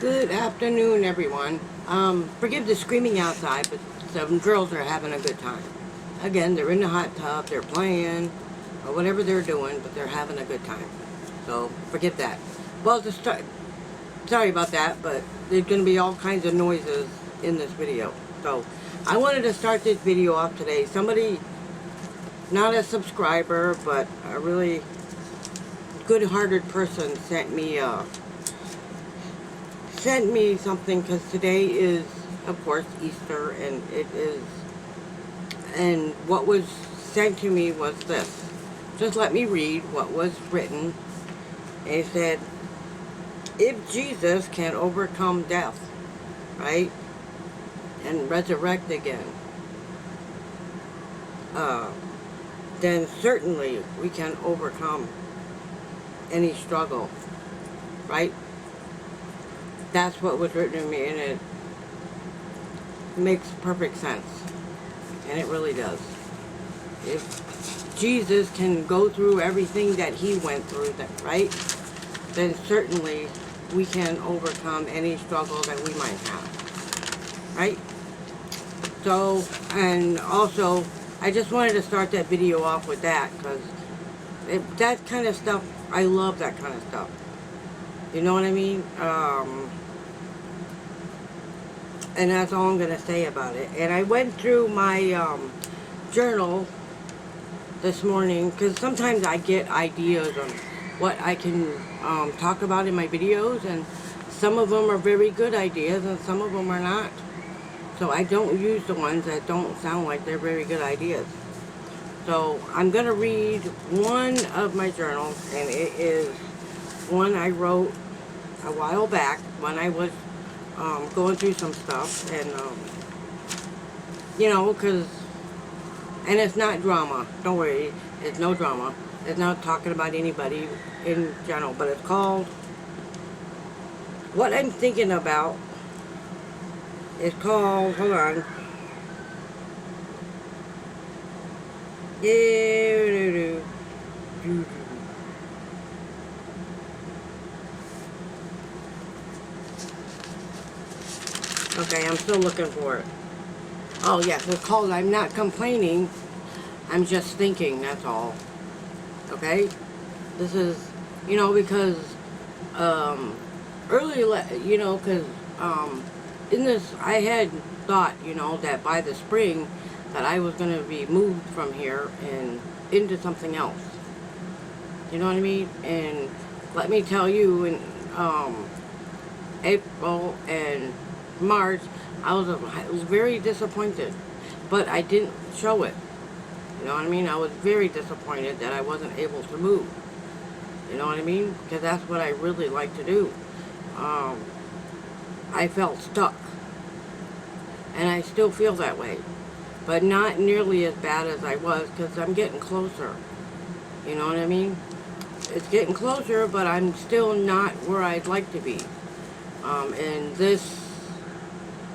Good afternoon, everyone. Forgive the screaming outside, but some girls are having a good time. Again, they're in the hot tub, they're playing, or whatever they're doing, but they're having a good time. So, forgive that. Well, to start, sorry about that, but there's going to be all kinds of noises in this video. So, I wanted to start this video off today. Somebody, not a subscriber, but a really good-hearted person sent me something, because today is, of course, Easter, and what was sent to me was this. Just let me read what was written. It said, if Jesus can overcome death, right, and resurrect again, then certainly we can overcome any struggle, right? That's what was written to me, and it makes perfect sense. And it really does. If Jesus can go through everything that he went through, right, then certainly we can overcome any struggle that we might have, right? So, and also, I just wanted to start that video off with that, because that kind of stuff, I love that kind of stuff. You know what I mean? And that's all I'm going to say about it. And I went through my journal this morning, because sometimes I get ideas on what I can talk about in my videos, and some of them are very good ideas and some of them are not. So I don't use the ones that don't sound like they're very good ideas. So I'm going to read one of my journals, and it is one I wrote a while back when I was going through some stuff, and you know, and it's not drama, don't worry, it's no drama, it's not talking about anybody in general, but it's called What I'm Thinking About. It's called, hold on, okay, I'm still looking for it. Oh yes, it's called I'm Not Complaining, I'm Just Thinking, that's all. Okay? This is, you know, because earlier, you know, because in this, I had thought, you know, that by the spring that I was going to be moved from here and into something else. You know what I mean? And let me tell you, in April and March, I was very disappointed, but I didn't show it. You know what I mean? I was very disappointed that I wasn't able to move. You know what I mean? Because that's what I really like to do. I felt stuck, and I still feel that way, but not nearly as bad as I was, because I'm getting closer. You know what I mean? It's getting closer, but I'm still not where I'd like to be. And this,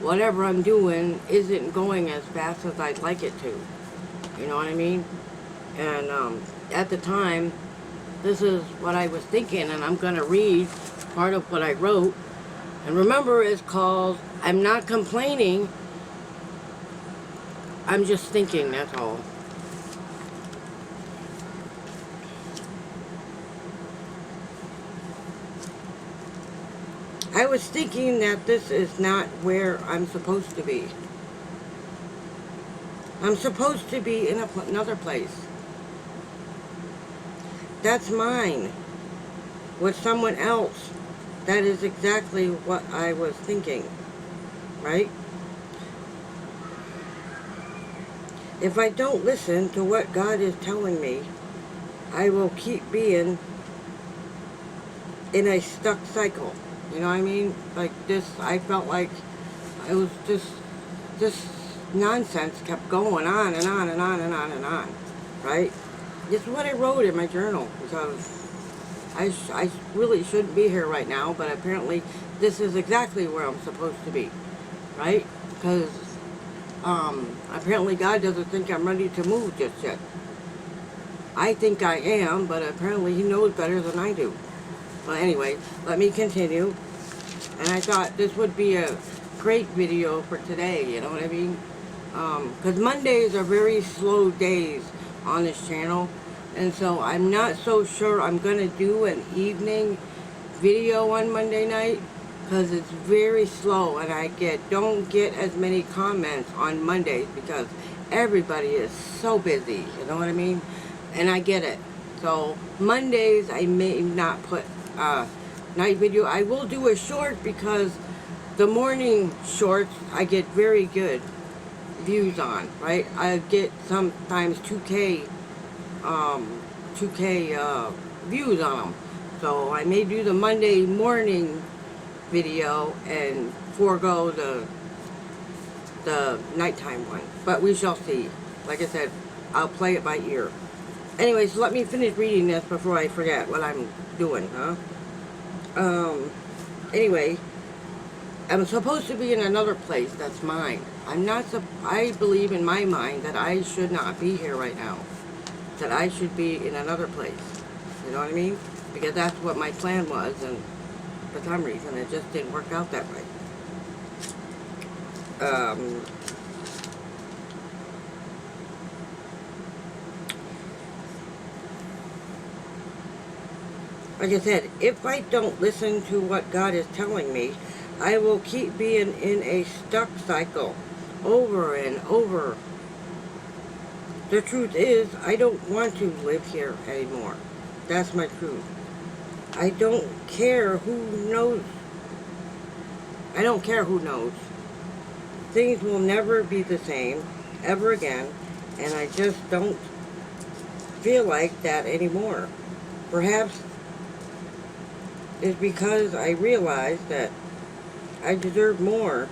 whatever I'm doing, isn't going as fast as I'd like it to. You know what I mean? And at the time, this is what I was thinking, and I'm going to read part of what I wrote. And remember, it's called I'm Not Complaining, I'm Just Thinking, that's all. I was thinking that this is not where I'm supposed to be. I'm supposed to be in another place. That's mine. With someone else. That is exactly what I was thinking. Right? If I don't listen to what God is telling me, I will keep being in a stuck cycle. You know what I mean? Like this, I felt like it was just, this nonsense kept going on and on and on and on and on. Right? This is what I wrote in my journal, because I really shouldn't be here right now, but apparently this is exactly where I'm supposed to be, right? Because apparently God doesn't think I'm ready to move just yet. I think I am, but apparently he knows better than I do. Well, anyway, let me continue. And I thought this would be a great video for today, you know what I mean? Because Mondays are very slow days on this channel. And so I'm not so sure I'm going to do an evening video on Monday night. Because it's very slow and I don't get as many comments on Mondays because everybody is so busy, you know what I mean? And I get it. So Mondays I may not put night video. I will do a short because the morning shorts I get very good views on, right? I get sometimes 2K views on them. So I may do the Monday morning video and forego the nighttime one, but we shall see. Like I said, I'll play it by ear. Anyways, let me finish reading this before I forget what I'm doing, anyway, I'm supposed to be in another place that's mine. I believe in my mind that I should not be here right now, that I should be in another place, you know what I mean? Because that's what my plan was, and for some reason it just didn't work out that way. Like I said, if I don't listen to what God is telling me, I will keep being in a stuck cycle over and over. The truth is, I don't want to live here anymore. That's my truth. I don't care who knows. I don't care who knows. Things will never be the same ever again, and I just don't feel like that anymore. Perhaps it's because I realize that I deserve more,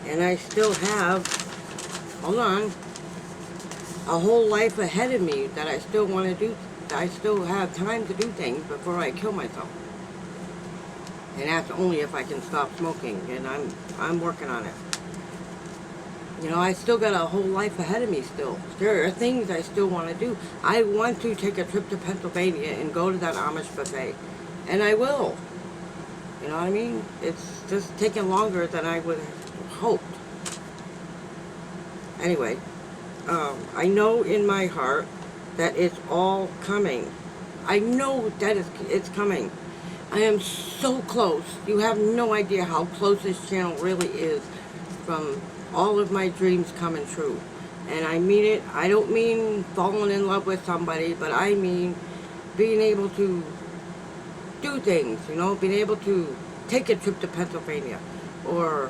and I still have, hold on, a whole life ahead of me that I still want to do. I still have time to do things before I kill myself. And that's only if I can stop smoking, and I'm working on it. You know, I still got a whole life ahead of me still. There are things I still want to do. I want to take a trip to Pennsylvania and go to that Amish buffet. And I will. You know what I mean? It's just taking longer than I would have hoped. Anyway, I know in my heart that it's all coming. I know that it's coming. I am so close. You have no idea how close this channel really is from all of my dreams coming true. And I mean it. I don't mean falling in love with somebody, but I mean being able to do things, you know, being able to take a trip to Pennsylvania, or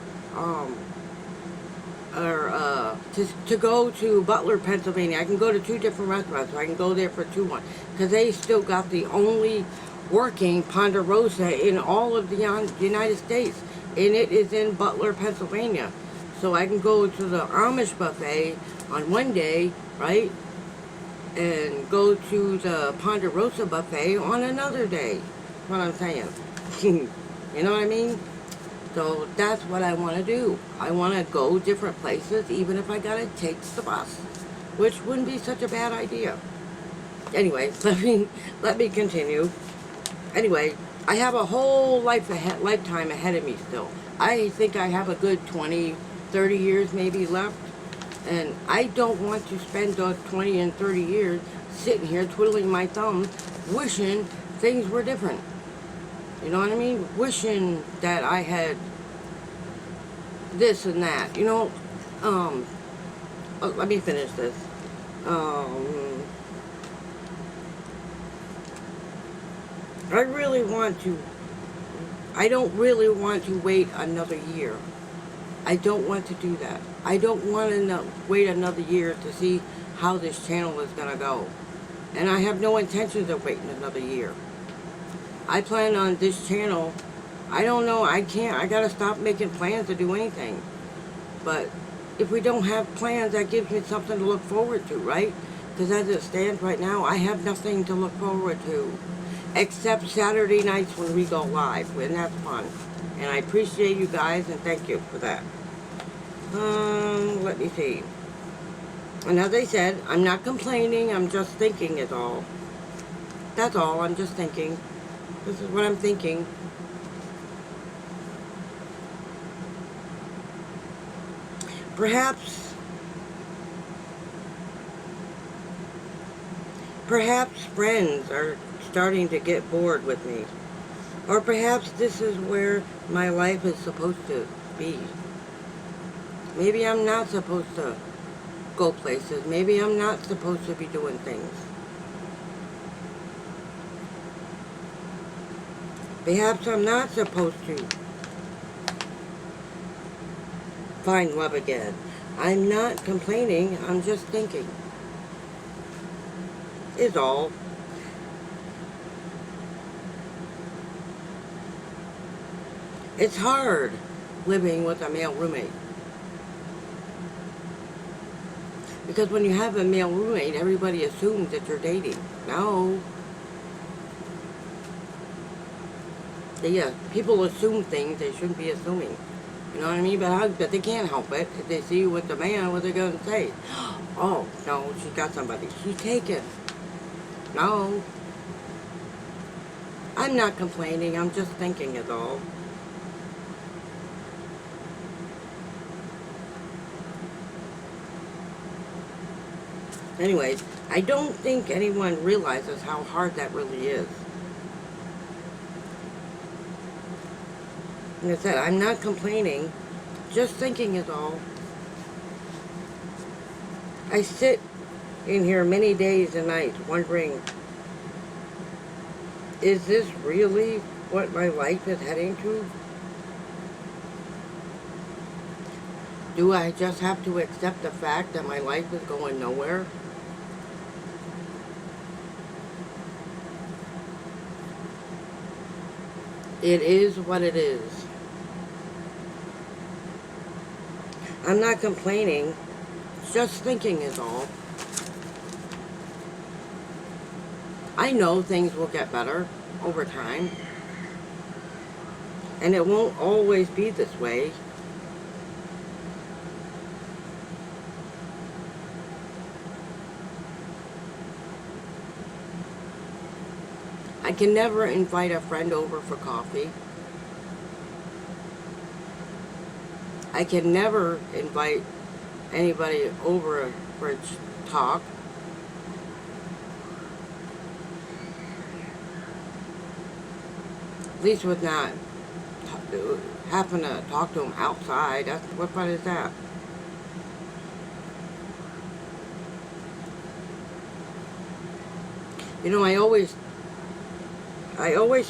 to go to Butler, Pennsylvania. I can go to 2 different restaurants, so I can go there for 2-1, because they still got the only working Ponderosa in all of the United States, and it is in Butler, Pennsylvania. So I can go to the Amish buffet on one day, right, and go to the Ponderosa buffet on another day. That's what I'm saying. You know what I mean? So that's what I want to do. I want to go different places, even if I gotta take the bus, which wouldn't be such a bad idea. Anyway, let me continue. Anyway, I have a whole lifetime ahead of me still. I think I have a good 20, 30 years maybe left, and I don't want to spend those 20 and 30 years sitting here twiddling my thumbs, wishing things were different. You know what I mean? Wishing that I had this and that. You know, let me finish this. I don't really want to wait another year. I don't want to do that. I don't want to wait another year to see how this channel is going to go. And I have no intentions of waiting another year. I plan on this channel, I don't know, I gotta stop making plans to do anything. But if we don't have plans, that gives me something to look forward to, right? Because as it stands right now, I have nothing to look forward to. Except Saturday nights when we go live, and that's fun. And I appreciate you guys, and thank you for that. Let me see. And as I said, I'm not complaining, I'm just thinking is all. That's all, I'm just thinking. This is what I'm thinking. Perhaps friends are starting to get bored with me. Or perhaps this is where my life is supposed to be. Maybe I'm not supposed to go places. Maybe I'm not supposed to be doing things. Perhaps I'm not supposed to find love again. I'm not complaining, I'm just thinking. Is all. It's hard living with a male roommate. Because when you have a male roommate, everybody assumes that you're dating. No. Yeah, people assume things they shouldn't be assuming. You know what I mean? But they can't help it. If they see you with the man, what are they going to say? Oh, no, she got somebody. She's taken. No. I'm not complaining. I'm just thinking is all. Anyways, I don't think anyone realizes how hard that really is. Like I said, I'm not complaining. Just thinking is all. I sit in here many days and nights wondering, is this really what my life is heading to? Do I just have to accept the fact that my life is going nowhere? It is what it is. I'm not complaining. Just thinking is all. I know things will get better over time. And it won't always be this way. I can never invite a friend over for coffee. I can never invite anybody over for a talk. At least with not having to talk to them outside. What fun is that? You know, I always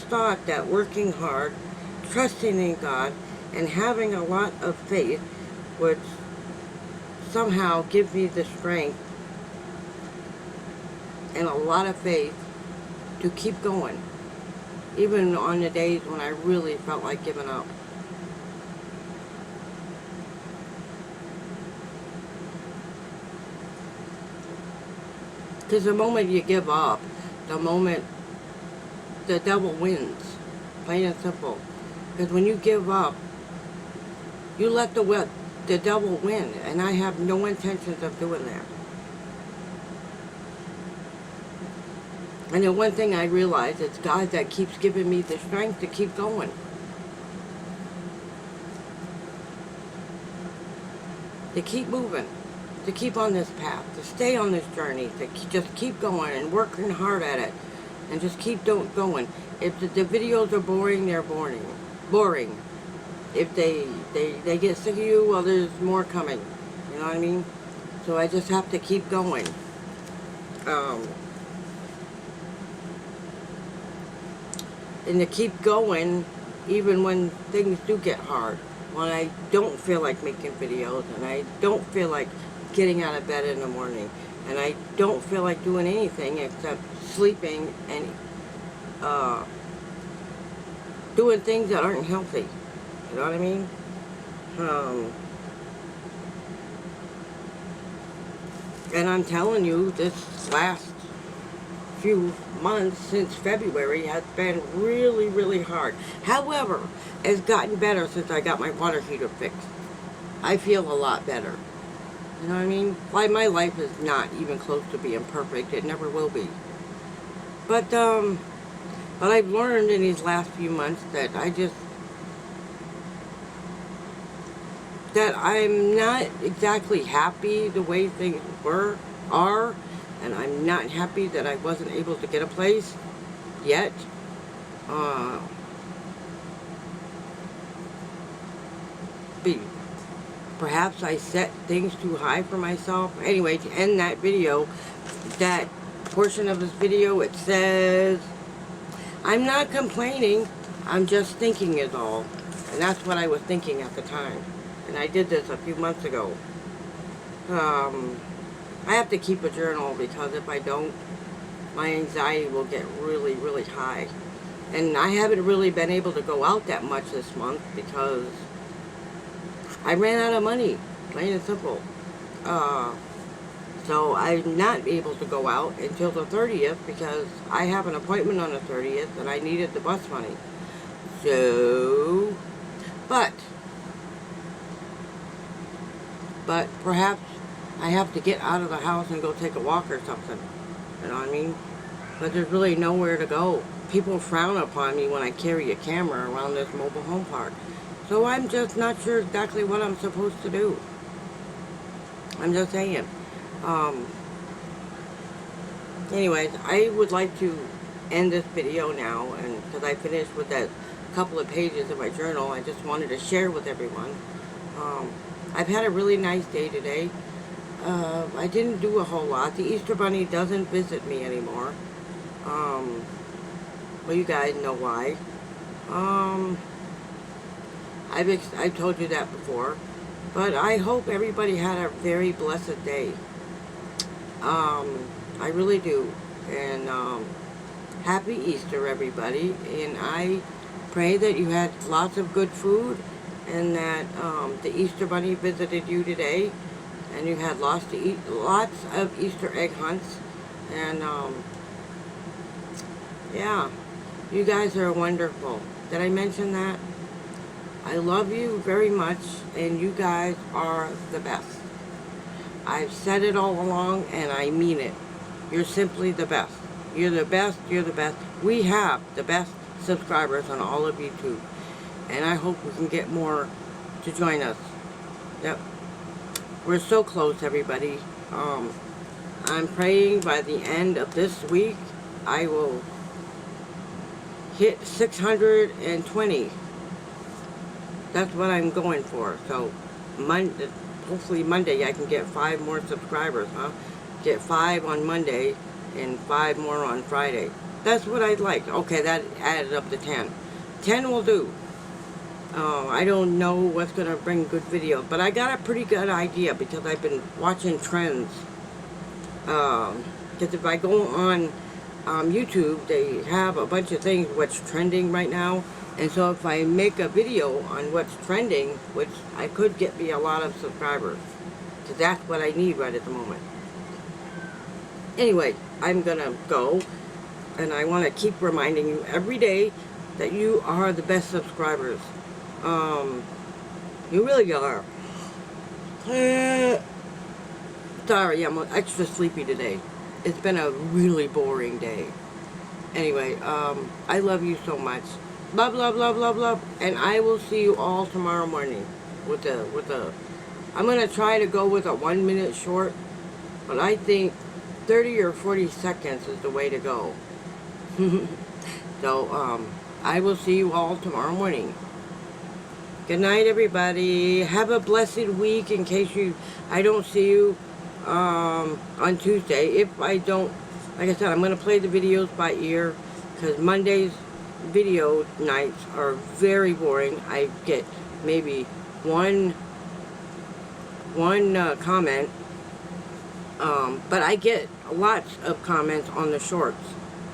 thought that working hard, trusting in God, and having a lot of faith would somehow give me the strength and a lot of faith to keep going, even on the days when I really felt like giving up. Because the moment you give up, the moment the devil wins, plain and simple. Because when you give up, you let the devil win, and I have no intentions of doing that. And the one thing I realize, it's God that keeps giving me the strength to keep going. To keep moving, to keep on this path, to stay on this journey, to just keep going and working hard at it, and just keep going. If the videos are boring, they're boring. If they get sick of you, well, there's more coming. You know what I mean? So I just have to keep going. And to keep going, even when things do get hard. When I don't feel like making videos, and I don't feel like getting out of bed in the morning, and I don't feel like doing anything except sleeping and doing things that aren't healthy. You know what I mean? And I'm telling you, this last few months since February has been really, really hard. However, it's gotten better since I got my water heater fixed. I feel a lot better. You know what I mean? Like, my life is not even close to being perfect. It never will be. But I've learned in these last few months that that I'm not exactly happy the way things are, and I'm not happy that I wasn't able to get a place yet. Perhaps I set things too high for myself. Anyway, to end that video, that portion of this video, it says, I'm not complaining, I'm just thinking is all. And that's what I was thinking at the time. And I did this a few months ago. I have to keep a journal because if I don't, my anxiety will get really, really high. And I haven't really been able to go out that much this month because I ran out of money, plain and simple. So I'm not able to go out until the 30th because I have an appointment on the 30th and I needed the bus money. So, but perhaps I have to get out of the house and go take a walk or something. You know what I mean? But there's really nowhere to go. People frown upon me when I carry a camera around this mobile home park. So I'm just not sure exactly what I'm supposed to do. I'm just saying. Anyways, I would like to end this video now, and because I finished with that couple of pages of my journal, I just wanted to share with everyone. I've had a really nice day today. I didn't do a whole lot. The Easter Bunny doesn't visit me anymore. Well, you guys know why. I've told you that before, but I hope everybody had a very blessed day. I really do, and happy Easter, everybody, and I pray that you had lots of good food, and that the Easter Bunny visited you today, and you had lots of Easter egg hunts, and yeah, you guys are wonderful. Did I mention that? I love you very much, and you guys are the best. I've said it all along, and I mean it. You're simply the best. You're the best, you're the best. We have the best subscribers on all of YouTube, and I hope we can get more to join us. Yep. We're so close, everybody. I'm praying by the end of this week, I will hit 620. That's what I'm going for. So, hopefully Monday I can get 5 more subscribers, huh? Get 5 on Monday and 5 more on Friday. That's what I'd like. Okay, that added up to 10. 10 will do. I don't know what's going to bring good videos, but I got a pretty good idea because I've been watching trends. Because if I go on YouTube, they have a bunch of things what's trending right now. And so if I make a video on what's trending, which I could get me a lot of subscribers, because that's what I need right at the moment. Anyway, I'm going to go, and I want to keep reminding you every day that you are the best subscribers. You really are. Sorry, I'm extra sleepy today. It's been a really boring day. Anyway, I love you so much. Love, love, love, love, love. And I will see you all tomorrow morning with I'm going to try to go with a 1 minute short, but I think 30 or 40 seconds is the way to go. So, I will see you all tomorrow morning. Good night, everybody. Have a blessed week in case I don't see you on Tuesday. If I don't, like I said, I'm going to play the videos by ear because Monday's video nights are very boring. I get maybe one comment, but I get lots of comments on the shorts.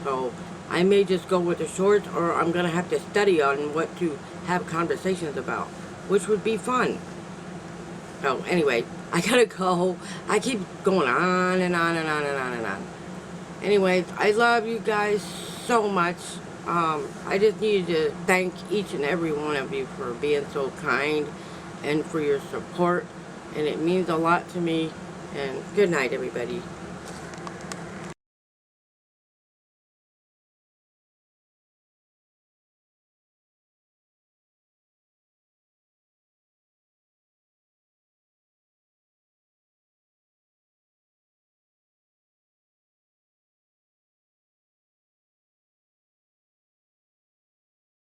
So I may just go with the shorts, or I'm going to have to study on what to have conversations about, which would be fun. So anyway, I gotta go. I keep going on and on and on and on and on. Anyways, I love you guys so much. I just needed to thank each and every one of you for being so kind and for your support, and it means a lot to me. And good night, everybody.